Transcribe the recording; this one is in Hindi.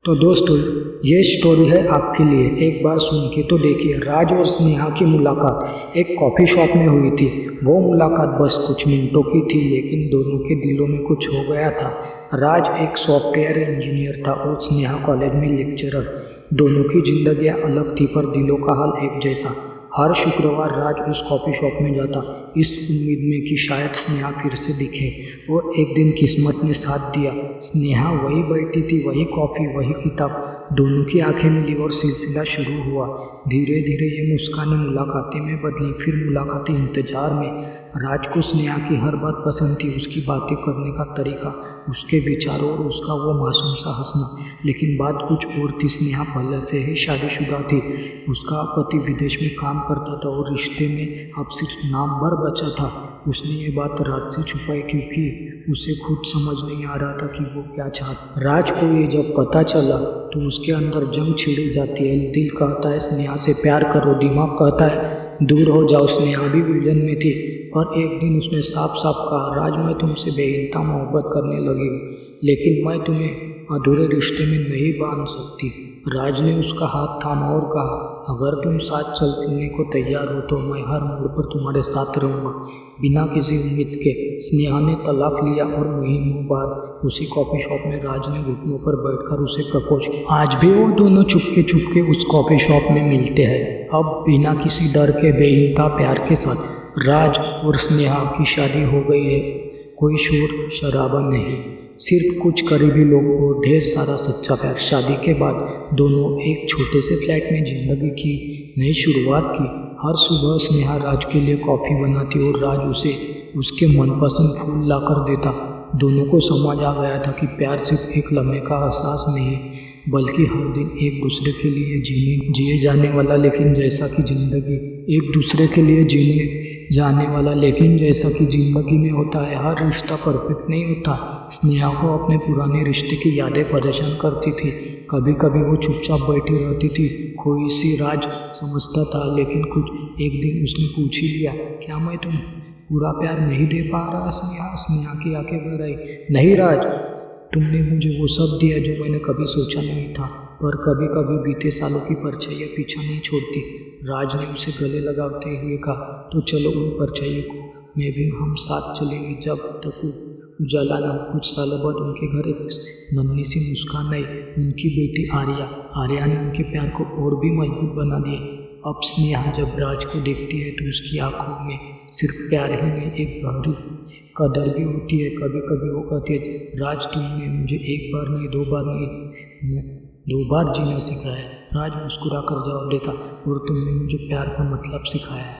तो दोस्तों ये स्टोरी है आपके लिए। एक बार सुन के तो देखिए। राज और स्नेहा की मुलाकात एक कॉफ़ी शॉप में हुई थी। वो मुलाकात बस कुछ मिनटों की थी, लेकिन दोनों के दिलों में कुछ हो गया था। राज एक सॉफ्टवेयर इंजीनियर था और स्नेहा कॉलेज में लेक्चरर। दोनों की जिंदगियां अलग थी पर दिलों का हाल एक जैसा। हर शुक्रवार राज उस कॉफ़ी शॉप में जाता, इस उम्मीद में कि शायद स्नेहा फिर से दिखे। और एक दिन किस्मत ने साथ दिया। स्नेहा वही बैठी थी, वही कॉफ़ी, वही किताब। दोनों की आंखें मिली और सिलसिला शुरू हुआ। धीरे धीरे ये मुस्कानें मुलाकातें में बदली, फिर मुलाकातें इंतजार में। राज को स्नेहा की हर बात पसंद थी, उसकी बातें करने का तरीका, उसके विचारों और उसका वो मासूम सा हंसना। लेकिन बात कुछ और थी। स्नेहा पहले से ही शादीशुदा थी। उसका पति विदेश में काम करता था और रिश्ते में अब सिर्फ नाम भर बचा था। उसने ये बात राज से छुपाई क्योंकि उसे खुद समझ नहीं आ रहा था कि वो क्या चाहता। राज को ये जब पता चला तो उसके अंदर जंग छिड़ जाती है। दिल कहता है स्नेहा से प्यार करो, दिमाग कहता है दूर हो जाओ। स्नेहा भी उलझन में थी, पर एक दिन उसने साफ साफ कहा, राज मैं तुमसे बेइंतहा मोहब्बत करने लगी हूँ, लेकिन मैं तुम्हें अधूरे रिश्ते में नहीं बांध सकती। राज ने उसका हाथ थामा और कहा, अगर तुम साथ चलने को तैयार हो तो मैं हर मोड़ पर तुम्हारे साथ रहूँगा। बिना किसी उम्मीद के स्नेहा ने तलाक लिया और महीनों बाद उसी कॉफ़ी शॉप में राज ने घुटनों पर बैठकर उसे प्रपोज किया। आज भी वो दोनों चुपके उस कॉफ़ी शॉप में मिलते हैं, अब बिना किसी डर के, बेइंतहा प्यार के साथ। राज और स्नेहा की शादी हो गई है। कोई शोर शराबा नहीं, सिर्फ कुछ करीबी लोग और ढेर सारा सच्चा प्यार। शादी के बाद दोनों एक छोटे से फ्लैट में जिंदगी की नई शुरुआत की। हर सुबह स्नेहा राज के लिए कॉफ़ी बनाती और राज उसे उसके मनपसंद फूल लाकर देता। दोनों को समझ आ गया था कि प्यार सिर्फ एक लम्हे का एहसास नहीं, बल्कि हर दिन एक दूसरे के लिए जिए जाने वाला, लेकिन जैसा कि जिंदगी एक दूसरे के लिए जीने जाने वाला, लेकिन जैसा कि ज़िंदगी में होता है, हर रिश्ता परफेक्ट नहीं होता। स्नेहा को अपने पुराने रिश्ते की यादें परेशान करती थी। कभी कभी वो चुपचाप बैठी रहती थी, कोई सी राज समझता था, लेकिन कुछ एक दिन उसने पूछ ही लिया, क्या मैं तुम पूरा प्यार नहीं दे पा रहा? स्नेहा की आंखें भर आई। नहीं राज, तुमने मुझे वो सब दिया जो मैंने कभी सोचा नहीं था, पर कभी कभी बीते सालों की परछाइयाँ पीछा नहीं छोड़ती। राज ने उसे गले लगाते हुए कहा, तो चलो उन परछाइयों को में भी हम साथ चलेंगे जब तक उजाला न हो। कुछ सालों बाद उनके घर एक नन्ही सी मुस्कान आई, उनकी बेटी आर्या ने उनके प्यार को और भी मजबूत बना दिया। अब स्नेहा जब राज को देखती है तो उसकी आंखों में सिर्फ प्यार ही नहीं, एक गहरी कदर भी होती है। कभी कभी वो कहती है, राज तुमने मुझे एक बार नहीं, दो बार जीना सिखाया है। राज मुस्कुरा कर जवाब देता, और तुमने मुझे प्यार का मतलब सिखाया है।